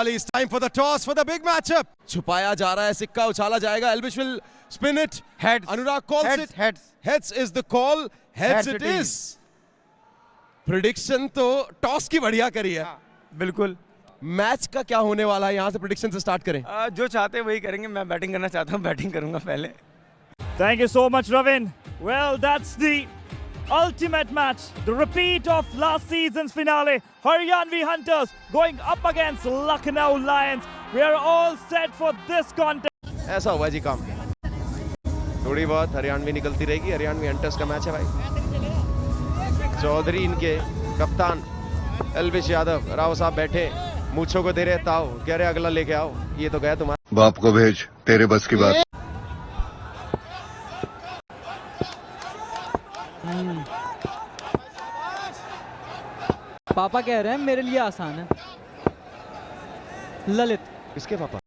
It's time for the toss for the big matchup. छुपाया जा रहा है, सिक्का उछाला जाएगा. Elvish will spin it. Heads. Anurag calls it. Heads. Heads is the call. Heads it is. Prediction तो toss की बढ़िया करी है. बिल्कुल. मैच का क्या होने वाला है, यहाँ से प्रेडिक्शन से स्टार्ट करें. जो चाहते हैं वही करेंगे. मैं बैटिंग करना चाहता हूँ, बैटिंग करूंगा पहले. Thank you so much, Ravin. Well, that's the ultimate match, the repeat of last season's finale. Haryanvi Hunters going up against Lucknow Lions. We are all set for this contest. ऐसा हुआ जी काम. थोड़ी बहुत हरियाणवी निकलती रहेगी. Haryanvi hunters का match है भाई. चौधरी इनके कप्तान एल्विश यादव. राव साहब बैठे, मूछों को दे रहे ताव, कह रहे अगला लेके आओ. ये तो गया तुम्हारा. बाप को भेज, तेरे बस की बात. पापा कह रहे हैं मेरे लिए आसान है. ललित. किसके पापा?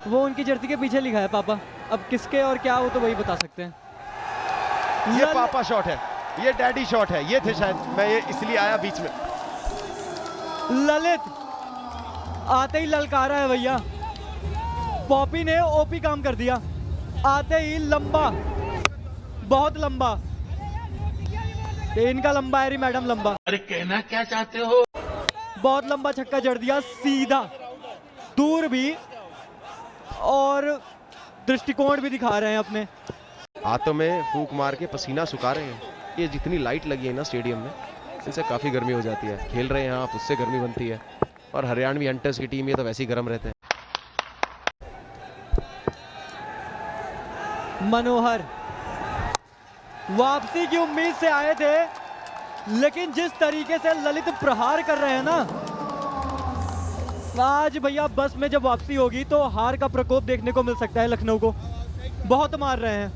वो उनकी जर्सी के पीछे लिखा है पापा. अब किसके और क्या वो तो वही बता सकते हैं. ये पापा शॉट है, ये डैडी शॉट है. ये थे शायद, मैं ये इसलिए आया बीच में. ललित आते ही ललकारा है भैया. पॉपी ने ओपी काम कर दिया. आते ही लंबा, बहुत लंबा. इनका लंबा है, मैडम लंबा. अरे कहना क्या चाहते हो? बहुत लंबा छक्का जड़ दिया, सीधा, दूर भी, और दृष्टिकोण भी दिखा रहे हैं अपने. हाथों में फूंक मार के पसीना सुखा रहे हैं. ये जितनी लाइट लगी है ना स्टेडियम में, इससे काफी गर्मी हो जाती है. खेल रहे हैं आप, उससे गर्मी बनती है. और हरियाणवी हंटर्स की टीम ये तो वैसे ही गर्म रहते हैं. मनोहर वापसी की उम्मीद से आए थे, लेकिन जिस तरीके से ललित प्रहार कर रहे हैं ना, आज भैया बस में जब वापसी होगी तो हार का प्रकोप देखने को मिल सकता है. लखनऊ को बहुत मार रहे हैं.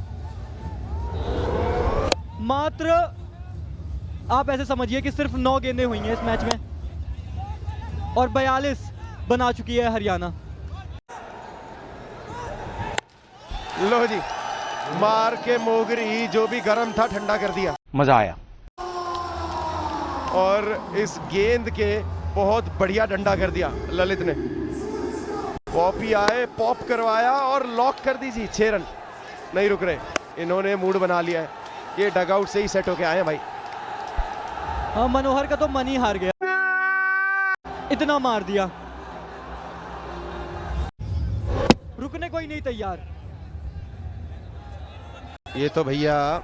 मात्र आप ऐसे समझिए कि सिर्फ 9 गेंदें हुई हैं इस मैच में, और 42 बना चुकी है हरियाणा. लो जी, मार के मोगरी जो भी गर्म था ठंडा कर दिया. मजा आया. और इस गेंद के बहुत बढ़िया डंडा कर दिया ललित ने. पॉपी आए, पॉप करवाया और लॉक कर दीजिए. 6 रन नहीं रुक रहे. इन्होंने मूड बना लिया है. ये डगआउट से ही सेट होके आए हैं भाई. हाँ, मनोहर का तो मन ही हार गया, इतना मार दिया. रुकने को ही नहीं तैयार. ये तो भैया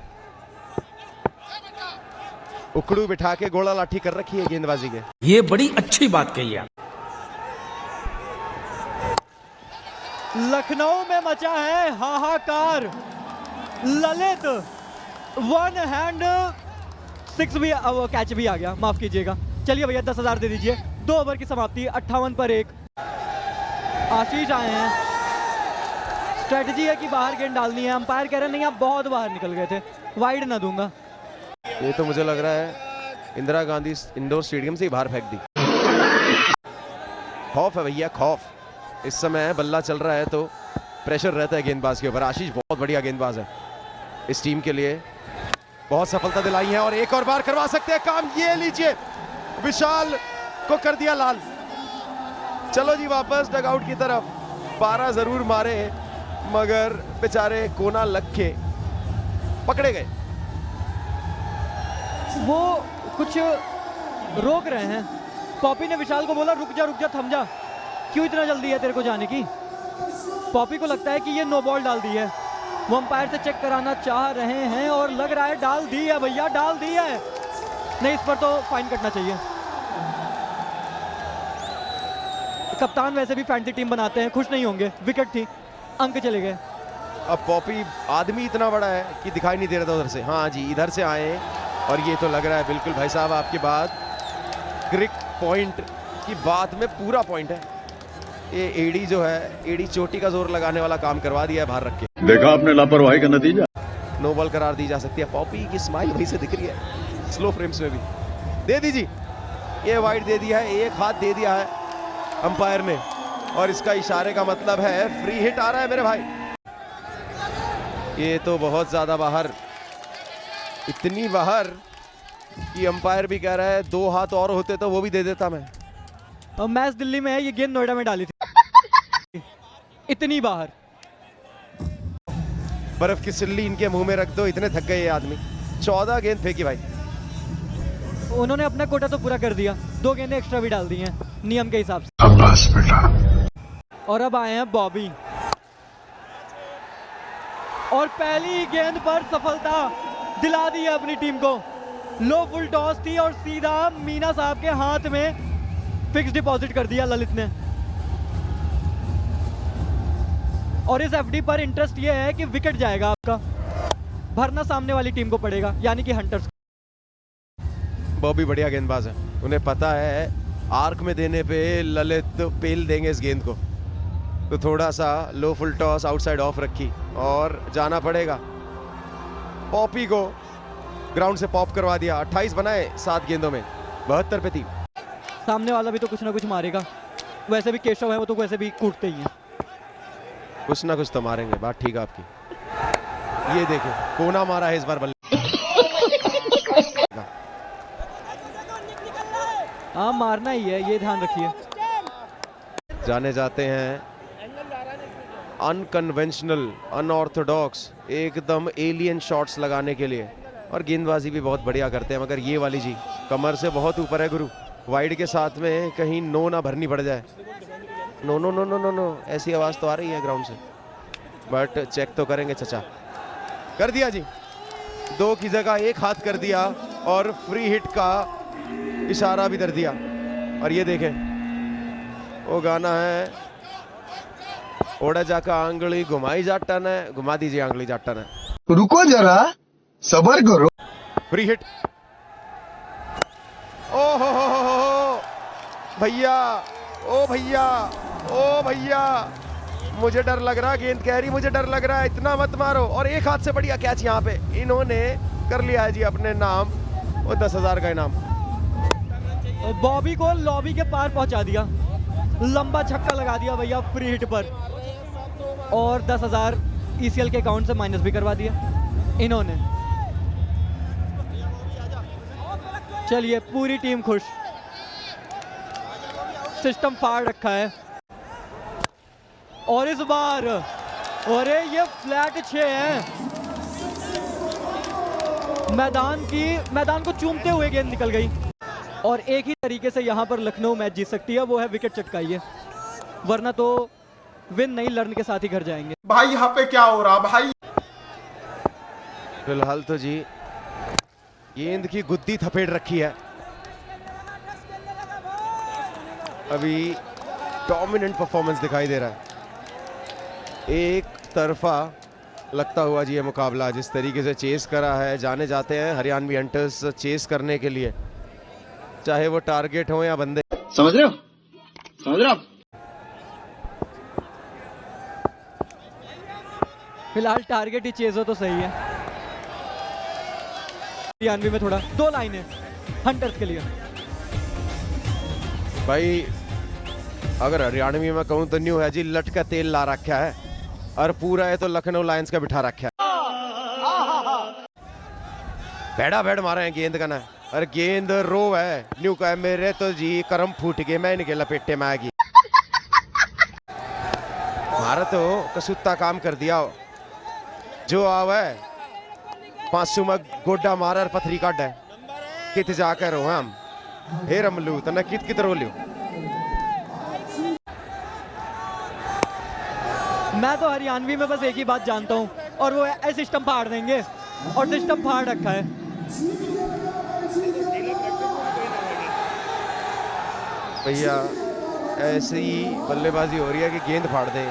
उकड़ू बिठा के घोड़ा लाठी कर रखी है गेंदबाजी के. ये बड़ी अच्छी बात कही है. लखनऊ में मचा है हाहाकार. ललित वन हैंड 6 भी, कैच भी आ गया, माफ कीजिएगा. चलिए भैया 10,000 दे दीजिए. 2 ओवर की समाप्ति, 58 पर 1. आशीष आए हैं. स्ट्रेटजी है कि बाहर गेंद डालनी है. अंपायर कह रहे नहीं, आप बहुत बाहर निकल गए थे, वाइड ना दूंगा. ये तो मुझे लग रहा है इंदिरा गांधी इंडोर स्टेडियम से ही बाहर फेंक दी. खौफ है भैया, खौफ. इस समय बल्ला चल रहा है तो प्रेशर रहता है गेंदबाज के ऊपर. आशीष बहुत बढ़िया गेंदबाज है. इस टीम के लिए बहुत सफलता दिलाई है और एक और बार करवा सकते हैं काम. ये लीजिए, विशाल को कर दिया लाल. चलो जी वापस डगआउट की तरफ. 12 जरूर मारे मगर बेचारे कोना लग के पकड़े गए. वो कुछ रोक रहे हैं. पॉपी ने विशाल को बोला रुक जा थम जा, क्यों इतना जल्दी है तेरे को जाने की. पॉपी को लगता है कि ये नो बॉल डाल दी है. वो अंपायर से चेक कराना चाह रहे हैं और लग रहा है डाल दी है भैया, डाल दी है. नहीं, इस पर तो फाइन कटना चाहिए. कप्तान वैसे भी फैंटेसी टीम बनाते हैं, खुश नहीं होंगे. विकेट थी, अंक चले गए. अब पॉपी आदमी इतना बड़ा है कि दिखाई नहीं दे रहा था उधर से. हाँ जी, इधर से आए और ये तो लग रहा है बिल्कुल भाई साहब आपकी बात क्रिक पॉइंट की बात में पूरा पॉइंट है. ये एडी जो है, एडी चोटी का जोर लगाने वाला काम करवा दिया है बाहर रख के. देखा आपने लापरवाही का नतीजा. नो बॉल करार दी जा सकती है. पॉपी की स्माइल वहीं से दिख रही है स्लो फ्रेम्स में भी. दे दीजिए. ये वाइड दे दिया है, एक हाथ दे दिया है अंपायर ने, और इसका इशारे का मतलब है फ्री हिट आ रहा है मेरे भाई। ये तो बहुत ज्यादा बाहर, इतनी बाहर कि अंपायर भी कह रहा है 2 हाथ और होते तो वो भी दे देता मैं। और मैच दिल्ली में है, ये गेंद नोएडा में डाली थी। इतनी बाहर। बर्फ की सिल्ली इनके मुंह में रख दो, इतने थक गए ये आदमी। 14 गेंद फेंकी भाई। उन्होंने अपना कोटा तो पूरा कर दिया, 2 गेंदें एक्स्ट्रा भी डाल दी हैं नियम के हिसाब से। शाबाश बेटा। और अब आए हैं बॉबी, और पहली गेंद पर सफलता दिला दी है अपनी टीम को। लो फुल टॉस थी और सीधा मीना साहब के हाथ में फिक्स डिपॉजिट कर दिया ललित ने। और इस एफडी पर इंटरेस्ट ये है कि विकेट जाएगा आपका, भरना सामने वाली टीम को पड़ेगा, यानी कि हंटर्स। बॉबी बढ़िया गेंदबाज है, उन्हें पता है आर्क में देने पे ललित पेल देंगे इस गेंद को, तो थोड़ा सा लो फुल टॉस आउटसाइड ऑफ रखी और जाना पड़ेगा। पॉपी को ग्राउंड से पॉप करवा दिया। 28 बनाए 7 गेंदों में, 72 पे 3। सामने वाला भी तो कुछ ना कुछ मारेगा, वैसे भी केशव है, वो तो वैसे भी कूटते ही हैं। कुछ ना कुछ तो मारेंगे, बात ठीक है आपकी। ये देखे कोना मारा है इस बार बल्ले। हाँ मारना ही है, ये ध्यान रखिए। जाने जाते हैं अनकन्वेंशनल, अनऑर्थोडॉक्स, एकदम एलियन शॉट्स लगाने के लिए, और गेंदबाजी भी बहुत बढ़िया करते हैं। मगर ये वाली जी कमर से बहुत ऊपर है गुरु, वाइड के साथ में कहीं नो ना भरनी पड़ जाए। No no no no no no, ऐसी आवाज तो आ रही है ग्राउंड से, बट चेक तो करेंगे चचा। कर दिया जी, 2 की जगह 1 हाथ कर दिया और फ्री हिट का इशारा भी कर दिया। और ये देखें वो गाना है ओड़ा जाका आंगली घुमाई जाटा ने, घुमा दीजिए आंगली जाटा ने। रुको जरा, सबर करो। Free hit. ओ हो भैया, ओ भैया, ओ भैया, मुझे डर लग रहा, गेंद कह रही मुझे डर लग रहा है, इतना मत मारो। और 1 हाथ से बढ़िया कैच यहाँ पे इन्होंने कर लिया है जी अपने नाम, वो 10,000 का इनाम। बॉबी को लॉबी के पार पहुंचा दिया, लंबा छक्का लगा दिया भैया फ्री हिट पर, और 10,000 ईसीएल के अकाउंट से माइनस भी करवा दिया इन्होंने। चलिए पूरी टीम खुश, सिस्टम फाड़ रखा है। और इस बार अरे ये फ्लैट 6 है, मैदान को चूमते हुए गेंद निकल गई। और एक ही तरीके से यहां पर लखनऊ मैच जीत सकती है, वो है विकेट चटकाइए, वरना तो विन नहीं लर्न के साथ ही घर जाएंगे। भाई यहाँ पे क्या हो रहा भाई? फिलहाल तो जी गेंद की गुद्दी थपेड़ रखी है, अभी डोमिनेंट परफॉर्मेंस दिखाई दे रहा है। एक तरफा लगता हुआ जी ये मुकाबला, जिस तरीके से चेस करा है। जाने जाते हैं हरियाणवी हंटर्स चेस करने के लिए, चाहे वो टारगेट हो या बंदे। समझ रहे हो? समझ रहे हो? फिलहाल टारगेट ही चेज हो तो सही है। हरियाणवी में थोड़ा 2 लाइनें हंटर्स के लिए। भाई अगर हरियाणवी में कहूं तो न्यू है जी, लट का तेल ला रखा है, और पूरा है तो लखनऊ लायंस का बिठा रखा है। भेड़ा भेड़ मारे हैं गेंद का ना, और गेंद रो है न्यू का है। मेरे तो जी करम फूट गए, मैं इनके लपेटे में आएगी। हमारा तो कसूता काम कर दिया, जो आवे 500 में गोड्डा मार और पथरी काट है, कित जाकर हो हम हे रमलू तो न कित रो लियो। मैं तो हरियाणवी में बस एक ही बात जानता हूं, और वो है सिस्टम फाड़ देंगे, और सिस्टम फाड़ रखा है। भैया ऐसी बल्लेबाजी हो रही है कि गेंद फाड़ दे,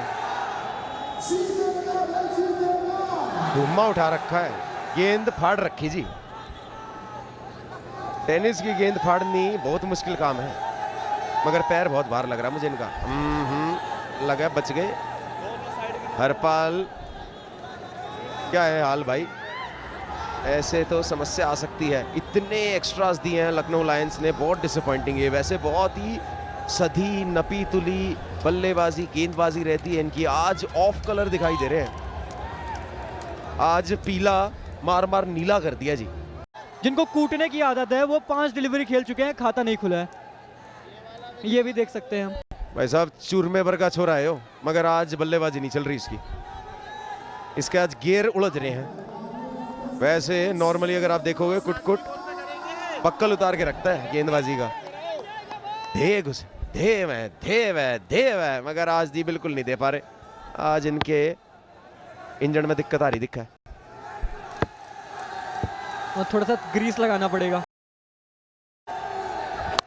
धुम्मा उठा रखा है, गेंद फाड़ रखी जी। टेनिस की गेंद फाड़नी बहुत मुश्किल काम है, मगर पैर बहुत भार लग रहा है मुझे इनका। लगा बच गए। हरपाल क्या है हाल भाई? ऐसे तो समस्या आ सकती है। इतने एक्स्ट्रास दिए हैं लखनऊ लायंस ने, बहुत डिसअपॉइंटिंग है। वैसे बहुत ही सधी नपी तुली बल्लेबाजी गेंदबाजी रहती है इनकी। आज ऑफ कलर दिखाई दे रहे हैं, आज पीला मार मार नीला कर दिया जी। जिनको कूटने की आदत है वो 5 डिलीवरी खेल चुके हैं, खाता नहीं खुला है, ये भी देख सकते हैं हम। भाई साहब चूरमे भर का छोरा है हो, मगर आज बल्लेबाजी नहीं चल रही इसकी। इसके आज गियर उलझ रहे हैं। वैसे नॉर्मली अगर आप देखोगे कुट पक्कल उतार के रखता है गेंदबाजी का, देव है, मगर आज दी बिल्कुल नहीं दे पा रहे। आज इनके इंजन में दिक्कत आ रही दिखा है। और थोड़ा सा ग्रीस लगाना पड़ेगा,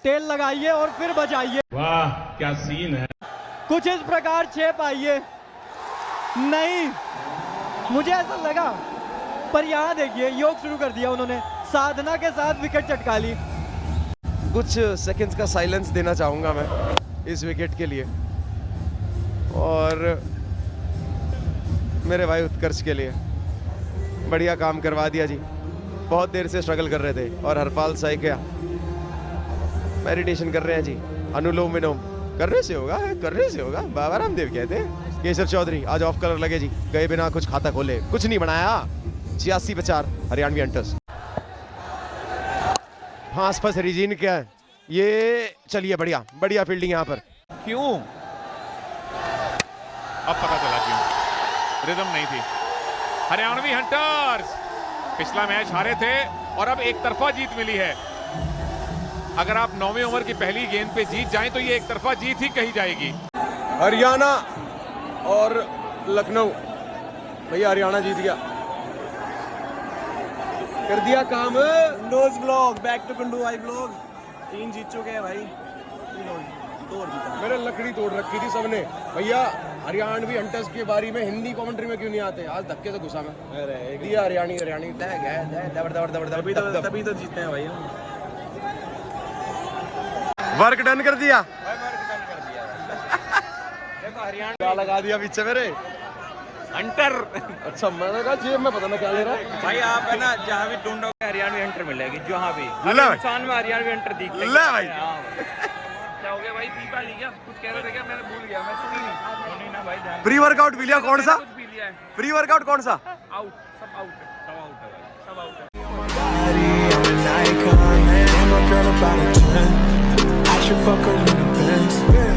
तेल लगाइए और फिर बजाइए। वाह क्या सीन है। कुछ इस प्रकार छेप आइए। नहीं, मुझे ऐसा लगा, पर यहाँ देखिए योग शुरू कर दिया उन्होंने, साधना के साथ विकेट चटका ली। कुछ सेकंड्स का साइलेंस देना चाहूंगा मैं इस विकेट के लिए, और मेरे भाई उत्कर्ष के लिए। बढ़िया काम करवा दिया जी। बहुत देर से स्ट्रगल कर रहे थे और हरपाल साई क्या मेडिटेशन कर रहे हैं जी, अनुलोम विलोम करने से होगा बाबा रामदेव कहते हैं। केशर चौधरी आज ऑफ कलर लगे जी, गए बिना कुछ खाता खोले, कुछ नहीं बनाया। 86 पे 4 हरियाणवी हंटर्स। फांस फंस रीजीन क्या है ये, चलिए बढ़िया फील्डिंग यहाँ पर। क्यों? अब पता चला क्यों, रिदम नहीं थी। हरियाणवी हंटर्स पिछला मैच हारे थे और अब एक तरफा जीत मिली है। अगर आप 9वें ओवर की पहली गेंद पे जीत जाएं तो ये एक तरफा जीत ही कही जाएगी। हरियाणा और लखनऊ, भैया हरियाणा जीत गया, कर दिया काम। नोज ब्लॉग बैक टू कुंडू आई ब्लॉग 3 जीत चुके हैं भाई, 2 और जीता। मेरे लकड़ी तोड़ रखी थी सबने। भैया हरियाणवी हंटर्स के बारी में हिंदी कमेंट्री में क्यों नहीं आते? आज धक्के से घुसा मैं। दिया हरियाणी तभी तो जीते हैं भाई हम। वर्क डन कर दिया, देखो हरियाणा लगा दिया पीछे मेरे हंटर। अच्छा मैंने कहा जेब में पता नहीं क्या ले रहा है भाई। आप है ना जहाँ भी ढूंढोगे हरियाणवी हंटर मिलेगी, जहाँ भी ले इंसान में हरियाणवी हंटर दिख ले भाई। क्या हो गया भाई? पीपा ली क्या? कुछ कह रहे थे क्या? मैंने भूल गया, मैं सुनी नहीं ना भाई। ध्यान प्री वर्कआउट भी लिया? कौन सा कुछ भी लिया है? प्री वर्कआउट कौन सा? आउट, सब आउट है, सब आउट है भाई, सब आउट है। I should fuck her in the Benz.